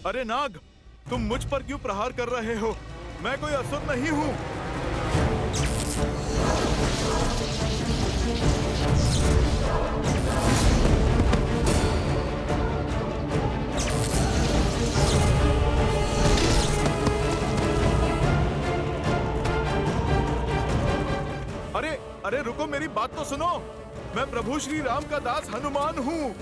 अरे नाग, तुम मुझ पर क्यों प्रहार कर रहे हो? मैं कोई असुर नहीं हूँ। अरे अरे रुको, मेरी बात तो सुनो। मैं प्रभु श्री राम का दास हनुमान हूँ।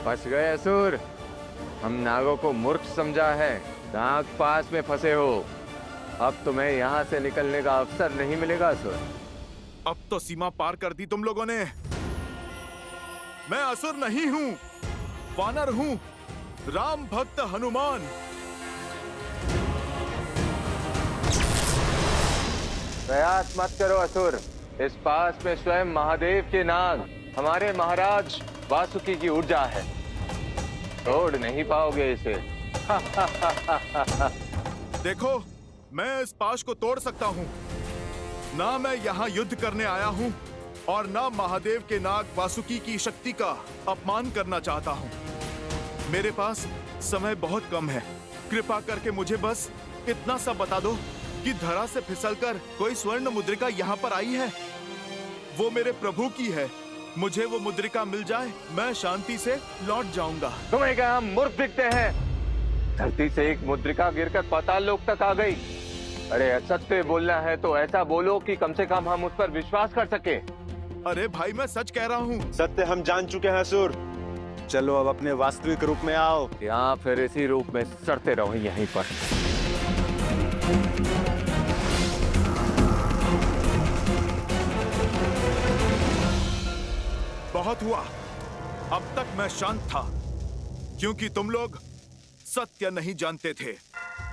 फंस गए असुर। हम नागों को मूर्ख समझा है, नाग पास में फंसे हो। अब तुम्हें यहाँ से निकलने का अवसर नहीं मिलेगा असुर। अब तो सीमा पार कर दी तुम लोगों ने। मैं असुर नहीं हूँ, वानर हूँ, राम भक्त हनुमान। प्रयास मत करो असुर। इस पास में स्वयं महादेव के नाग, हमारे महाराज वासुकी की ऊर्जा है। तोड़ नहीं पाओगे इसे। देखो, मैं इस पाश को तोड़ सकता हूँ। ना मैं यहाँ युद्ध करने आया हूँ और ना महादेव के नाग वासुकी की शक्ति का अपमान करना चाहता हूँ। मेरे पास समय बहुत कम है। कृपा करके मुझे बस इतना सा बता दो कि धरा से फिसलकर कोई स्वर्ण मुद्रिका यहाँ पर आई है। वो मेरे प्रभु की है। मुझे वो मुद्रिका मिल जाए, मैं शांति से लौट जाऊंगा। तुम्हें क्या हम मूर्ख दिखते हैं? धरती से एक मुद्रिका गिरकर पाताल लोक तक आ गई। अरे असत्य बोलना है तो ऐसा बोलो कि कम से कम हम उस पर विश्वास कर सके। अरे भाई, मैं सच कह रहा हूँ। सत्य हम जान चुके हैं असुर। चलो अब अपने वास्तविक रूप में आओ, या फिर इसी रूप में सड़ते रहो यहीं पर। बहुत हुआ। अब तक मैं शांत था क्योंकि तुम लोग सत्य नहीं जानते थे।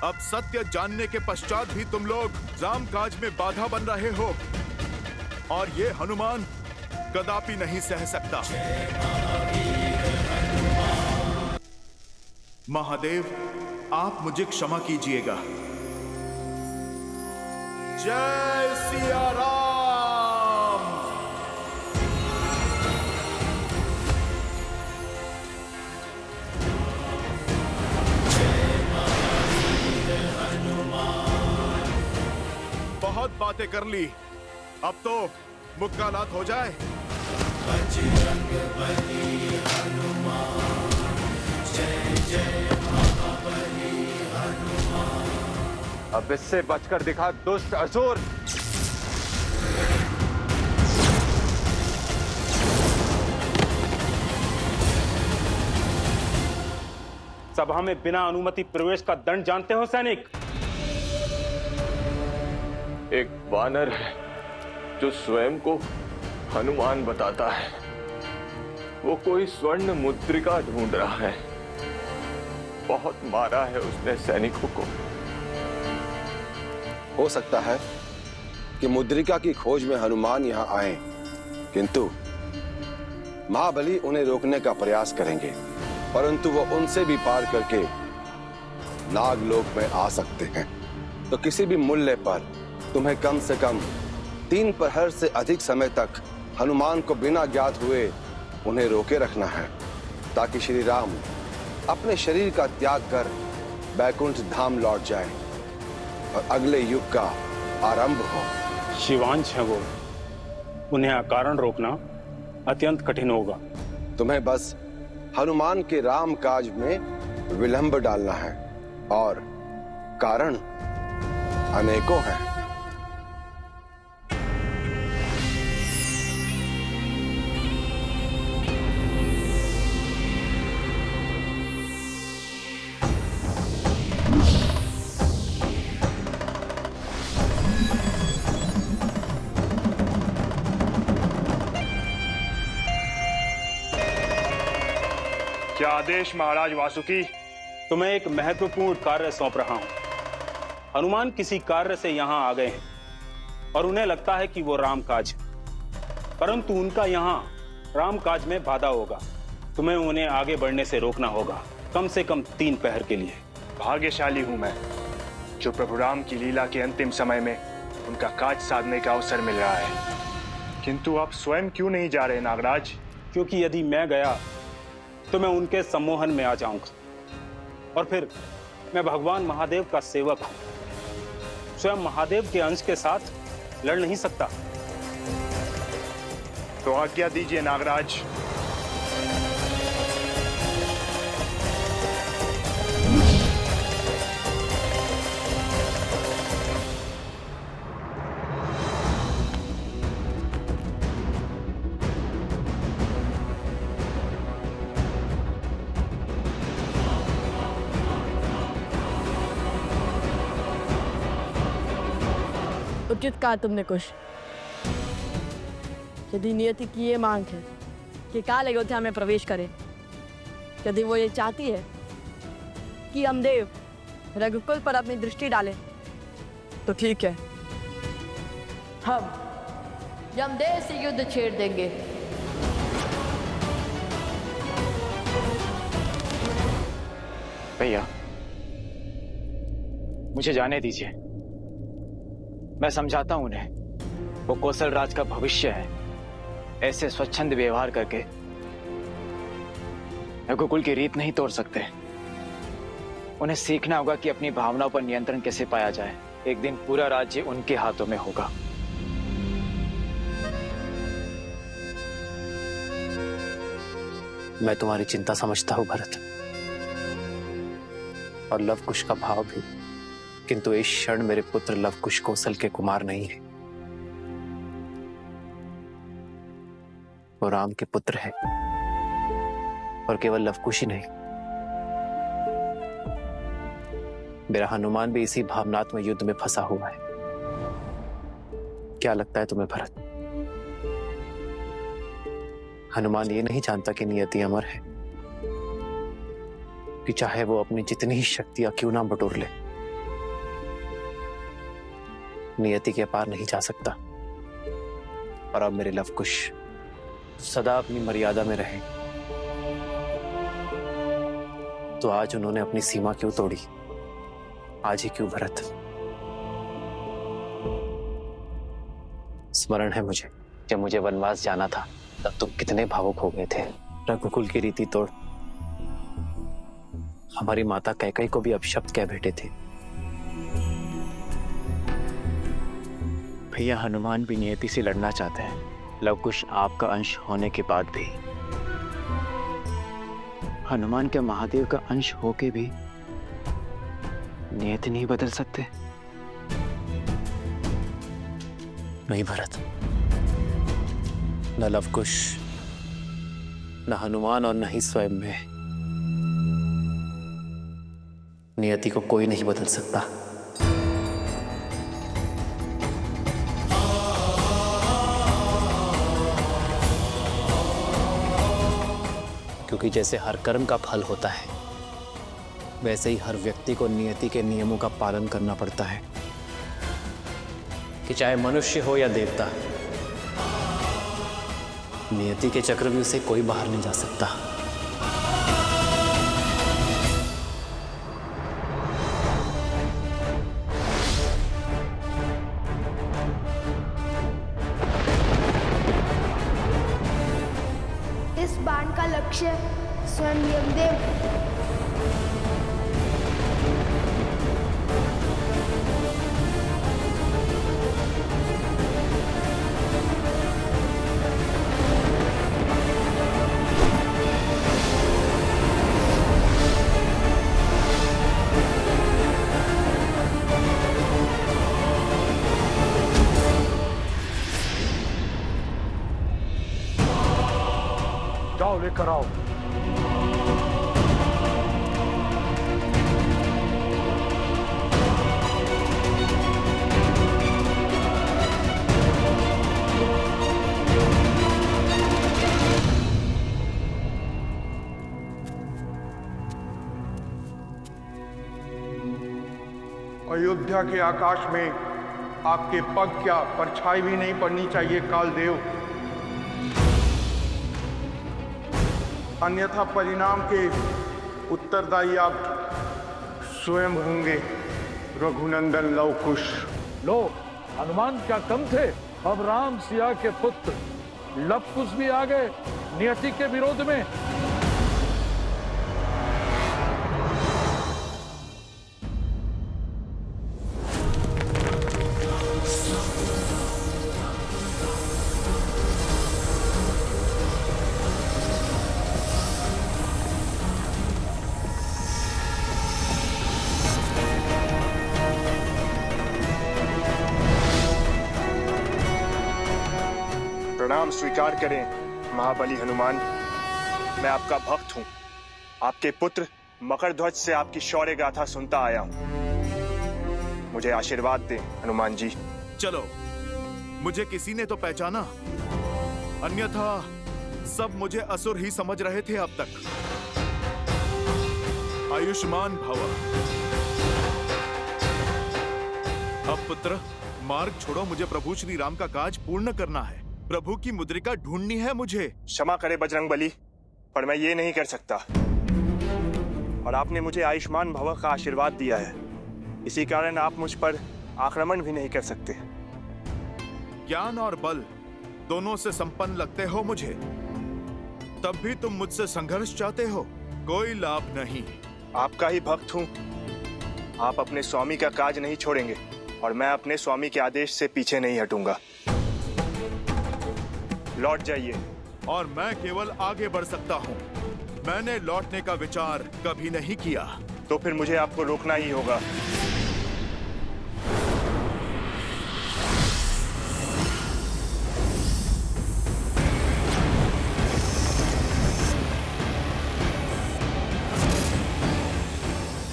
अब सत्य जानने के पश्चात भी तुम लोग राम काज में बाधा बन रहे हो, और ये हनुमान कदापि नहीं सह सकता। महादेव, आप मुझे क्षमा कीजिएगा। जय सिया राम। बहुत बातें कर ली, अब तो मुक्कालात हो जाए। बजरंग बली हनुमान, जय जय महाबली हनुमान। अब इससे बचकर दिखा दुष्ट असुर। सभा में बिना अनुमति प्रवेश का दंड जानते हो सैनिक? एक वानर है जो स्वयं को हनुमान बताता है। वो कोई स्वर्ण मुद्रिका ढूंढ रहा है। बहुत मारा है उसने सैनिकों को। हो सकता है कि मुद्रिका की खोज में हनुमान यहां आए, किंतु महाबली उन्हें रोकने का प्रयास करेंगे, परंतु वो उनसे भी पार करके नागलोक में आ सकते हैं। तो किसी भी मूल्य पर तुम्हें कम से कम 3 प्रहर से अधिक समय तक हनुमान को बिना ज्ञात हुए उन्हें रोके रखना है, ताकि श्री राम अपने शरीर का त्याग कर बैकुंठ धाम लौट जाए और अगले युग का आरंभ हो। शिवांश है वो, उन्हें अकारण रोकना अत्यंत कठिन होगा। तुम्हें बस हनुमान के राम काज में विलंब डालना है, और कारण अनेकों हैं। क्या आदेश महाराज वासुकी? तुम्हें एक महत्वपूर्ण कार्य सौंप रहा हूं। हनुमान किसी कार्य से यहां आ गए हैं और उन्हें लगता है कि वो रामकाज, परंतु उनका यहां रामकाज में बाधा होगा। तुम्हें उन्हें आगे बढ़ने से रोकना होगा, कम से कम 3 पहर के लिए। भाग्यशाली हूं मैं जो प्रभु राम की लीला के अंतिम समय में उनका काज साधने का अवसर मिल रहा है। किंतु आप स्वयं क्यों नहीं जा रहे नागराज? क्योंकि यदि मैं गया तो मैं उनके सम्मोहन में आ जाऊंगा और फिर मैं भगवान महादेव का सेवक हूं, स्वयं महादेव के अंश के साथ लड़ नहीं सकता। तो आज्ञा दीजिए नागराज। उचित कहा तुमने कुछ। यदि नियति की ये मांग है कि काल अयोध्या में प्रवेश करे, यदि वो ये चाहती है कि यमदेव रघुकुल पर अपनी दृष्टि डाले, तो ठीक है, हम यमदेव से युद्ध छेड़ देंगे। भैया, मुझे जाने दीजिए, मैं समझाता हूं उन्हें। वो कौशल राज का भविष्य है। ऐसे स्वच्छंद व्यवहार करके रघुकुल की रीत नहीं तोड़ सकते। उन्हें सीखना होगा कि अपनी भावनाओं पर नियंत्रण कैसे पाया जाए। एक दिन पूरा राज्य उनके हाथों में होगा। मैं तुम्हारी चिंता समझता हूं भरत, और लवकुश का भाव भी, किंतु इस क्षण मेरे पुत्र लवकुश कौशल के कुमार नहीं है। वो राम के पुत्र है, और केवल लवकुश ही नहीं, मेरा हनुमान भी इसी भावनात्मक युद्ध में फंसा हुआ है। क्या लगता है तुम्हें भरत? हनुमान ये नहीं जानता कि नियति अमर है, कि चाहे वो अपनी जितनी ही शक्तियां क्यों ना बटोर ले, नियति के पार नहीं जा सकता। और अब मेरे लवकुश सदा अपनी मर्यादा में रहे, तो आज उन्होंने अपनी सीमा क्यों तोड़ी? आज ही क्यों भरत? स्मरण है मुझे, जब मुझे वनवास जाना था तब तुम कितने भावुक हो गए थे। रघुकुल की रीति तोड़ हमारी माता कैकेयी को भी अपशब्द कह बैठे थे। भैया, हनुमान भी नियति से लड़ना चाहते हैं। लवकुश आपका अंश होने के बाद भी, हनुमान के महादेव का अंश होके भी नियति नहीं बदल सकते। नहीं भरत, न लवकुश, न हनुमान और न ही स्वयं में, नियति को कोई नहीं बदल सकता। क्योंकि जैसे हर कर्म का फल होता है, वैसे ही हर व्यक्ति को नियति के नियमों का पालन करना पड़ता है, कि चाहे मनुष्य हो या देवता, नियति के चक्रव्यूह से कोई बाहर नहीं जा सकता। इस बाण का लक्ष्य स्वयं यमदेव। जाओ लेकर आओ। अयोध्या के आकाश में आपके पग क्या परछाई भी नहीं पड़नी चाहिए कालदेव, अन्यथा परिणाम के उत्तरदायी आप स्वयं होंगे रघुनंदन लव कुश। लो, हनुमान क्या कम थे? अब राम सिया के पुत्र लव कुश भी आ गए नियति के विरोध में। प्रणाम स्वीकार करें महाबली हनुमान। मैं आपका भक्त हूं। आपके पुत्र मकरध्वज से आपकी शौर्य गाथा सुनता आया हूं। मुझे आशीर्वाद दें हनुमान जी। चलो, मुझे किसी ने तो पहचाना, अन्यथा सब मुझे असुर ही समझ रहे थे अब तक। आयुष्मान भव। अब पुत्र मार्ग छोड़ो, मुझे प्रभु श्री राम का काज पूर्ण करना है। प्रभु की मुद्रिका ढूंढनी है मुझे। क्षमा करें बजरंगबली, पर मैं ये नहीं कर सकता। और आपने मुझे आयुष्मान भव का आशीर्वाद दिया है, इसी कारण आप मुझ पर आक्रमण भी नहीं कर सकते। ज्ञान और बल दोनों से संपन्न लगते हो मुझे, तब भी तुम मुझसे संघर्ष चाहते हो। कोई लाभ नहीं। आपका ही भक्त हूँ। आप अपने स्वामी का काज नहीं छोड़ेंगे और मैं अपने स्वामी के आदेश से पीछे नहीं हटूंगा। लौट जाइए। और मैं केवल आगे बढ़ सकता हूँ। मैंने लौटने का विचार कभी नहीं किया। तो फिर मुझे आपको रोकना ही होगा।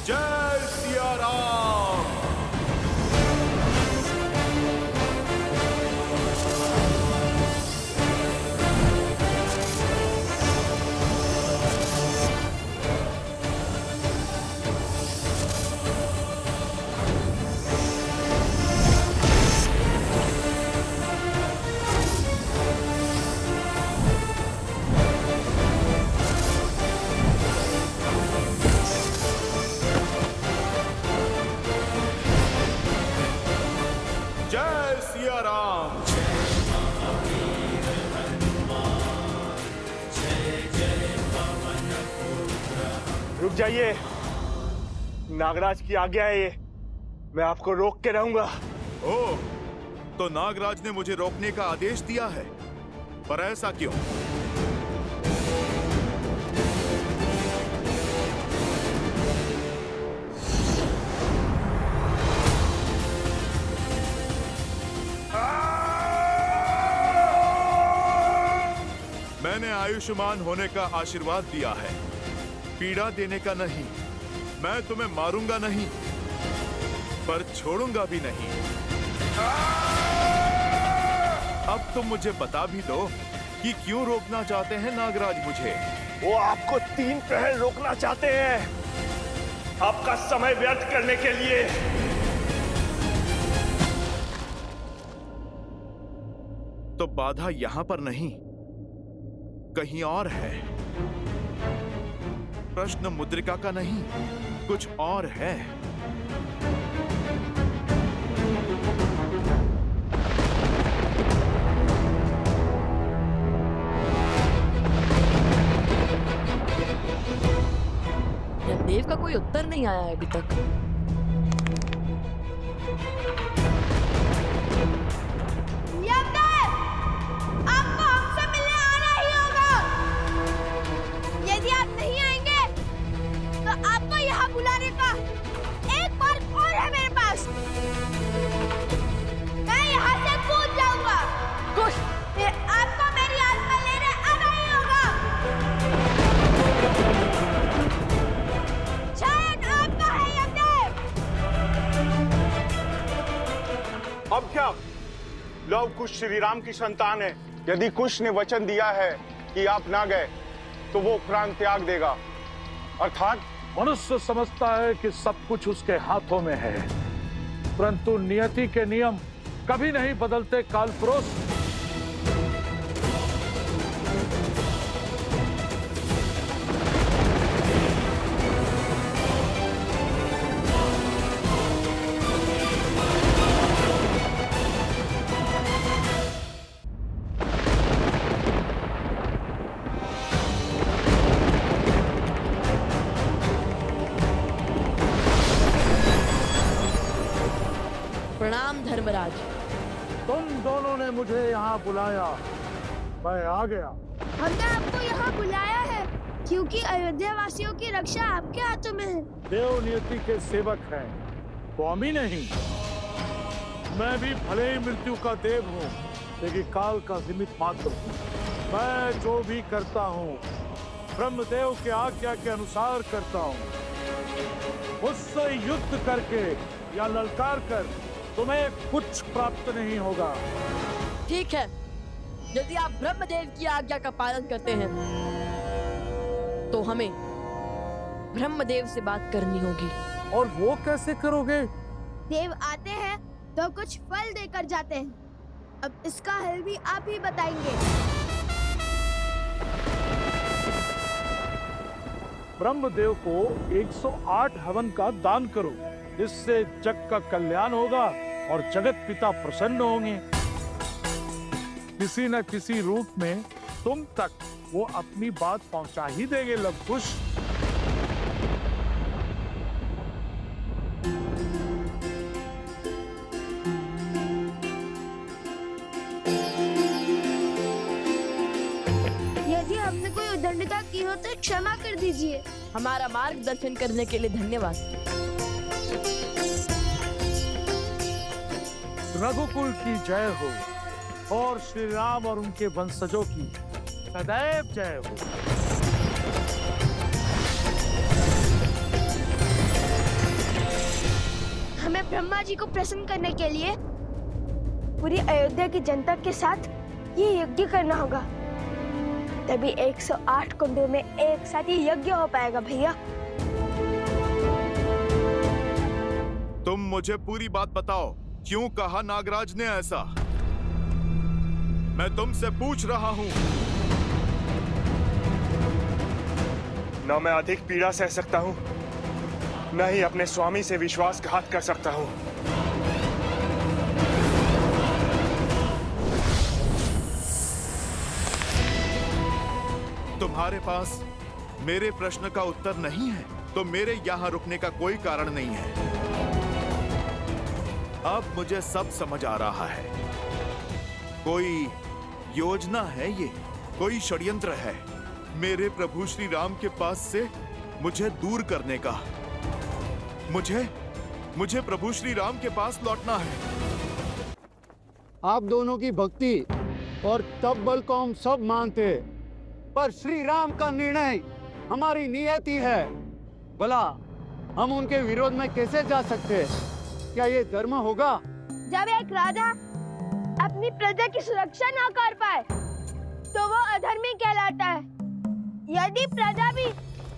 जय सिया राम। जय सिया राम। रुक जाइए, नागराज की आज्ञा है ये। मैं आपको रोक के रहूंगा। ओह, तो नागराज ने मुझे रोकने का आदेश दिया है, पर ऐसा क्यों? मैंने आयुष्मान होने का आशीर्वाद दिया है, पीड़ा देने का नहीं। मैं तुम्हें मारूंगा नहीं, पर छोड़ूंगा भी नहीं। अब तुम मुझे बता भी दो कि क्यों रोकना चाहते हैं नागराज मुझे? वो आपको 3 प्रहर रोकना चाहते हैं, आपका समय व्यर्थ करने के लिए। तो बाधा यहां पर नहीं, कहीं और है। प्रश्न मुद्रिका का नहीं, कुछ और है। देव का कोई उत्तर नहीं आया है अभी तक। आपको हमसे मिलने आना ही होगा। यदि आप नहीं आएंगे तो आपको यहाँ बुलाने का एक मार्ग और है मेरे पास। मैं यहाँ से कूद जाऊंगा। कुछ फिर आपको मेरी आत्मा लेने आना ही होगा। शायद आपका है यमदेव। अब क्या? लव कुश श्री राम की संतान है। यदि कुश ने वचन दिया है कि आप ना गए तो वो प्राण त्याग देगा। अर्थात मनुष्य समझता है कि सब कुछ उसके हाथों में है, परंतु नियति के नियम कभी नहीं बदलते कालपुरुष। प्रणाम धर्मराज। तुम दोनों ने मुझे यहाँ बुलाया, मैं आ गया। हमने आपको यहाँ बुलाया है क्योंकि अयोध्या वासियों की रक्षा आपके हाथों में है। देव नियति के सेवक हैं, स्वामी नहीं। मैं भी भले ही मृत्यु का देव हूँ, लेकिन काल का निमित्त मात्र हूँ। मैं जो भी करता हूँ ब्रह्मदेव के आज्ञा के अनुसार करता हूँ। मुझसे युद्ध करके या ललकार कर तुम्हें कुछ प्राप्त नहीं होगा। ठीक है, यदि आप ब्रह्मदेव की आज्ञा का पालन करते हैं तो हमें ब्रह्मदेव से बात करनी होगी। और वो कैसे करोगे? देव आते हैं तो कुछ फल देकर जाते हैं। अब इसका हल भी आप ही बताएंगे। ब्रह्मदेव को 108 हवन का दान करो, जिससे जग का कल्याण होगा और जगत पिता प्रसन्न होंगे। किसी न किसी रूप में तुम तक वो अपनी बात पहुंचा ही देंगे लवकुश। यदि हमने कोई उद्दंडता की हो तो क्षमा कर दीजिए। हमारा मार्गदर्शन करने के लिए धन्यवाद। रघुकुल की जय हो और श्री राम और उनके वंशजों की सदैव जय हो। हमें ब्रह्मा जी को प्रसन्न करने के लिए पूरी अयोध्या की जनता के साथ ये यज्ञ करना होगा, तभी 108 कुंडों में एक साथ ही यज्ञ हो पाएगा। भैया तुम मुझे पूरी बात बताओ, क्यों कहा नागराज ने ऐसा? मैं तुमसे पूछ रहा हूँ। न मैं अधिक पीड़ा सह सकता हूँ, न ही अपने स्वामी से विश्वासघात कर सकता हूँ। तुम्हारे पास मेरे प्रश्न का उत्तर नहीं है तो मेरे यहाँ रुकने का कोई कारण नहीं है। अब मुझे सब समझ आ रहा है। कोई योजना है, ये कोई षड्यंत्र है मेरे प्रभु श्री राम के पास से मुझे दूर करने का। मुझे प्रभु श्री राम के पास लौटना है। आप दोनों की भक्ति और तप बल को हम सब मानते, पर श्री राम का निर्णय हमारी नियति है। भला हम उनके विरोध में कैसे जा सकते? क्या ये धर्म होगा? जब एक राजा अपनी प्रजा की सुरक्षा ना कर पाए तो वो अधर्मी कहलाता है। यदि प्रजा भी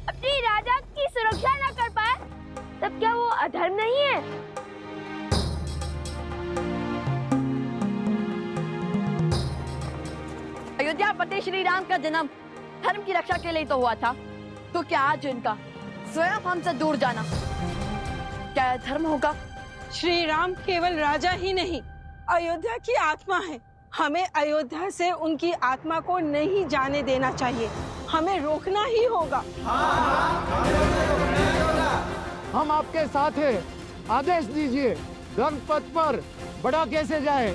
अपनी राजा की सुरक्षा ना कर पाए तब क्या वो अधर्म नहीं है? अयोध्यापति श्री राम का जन्म धर्म की रक्षा के लिए तो हुआ था, तो क्या आज इनका स्वयं हमसे दूर जाना क्या यह धर्म होगा? श्री राम केवल राजा ही नहीं, अयोध्या की आत्मा है। हमें अयोध्या से उनकी आत्मा को नहीं जाने देना चाहिए, हमें रोकना ही होगा। हम आपके साथ हैं, आदेश दीजिए, धर्म पथ पर बढ़ा कैसे जाए?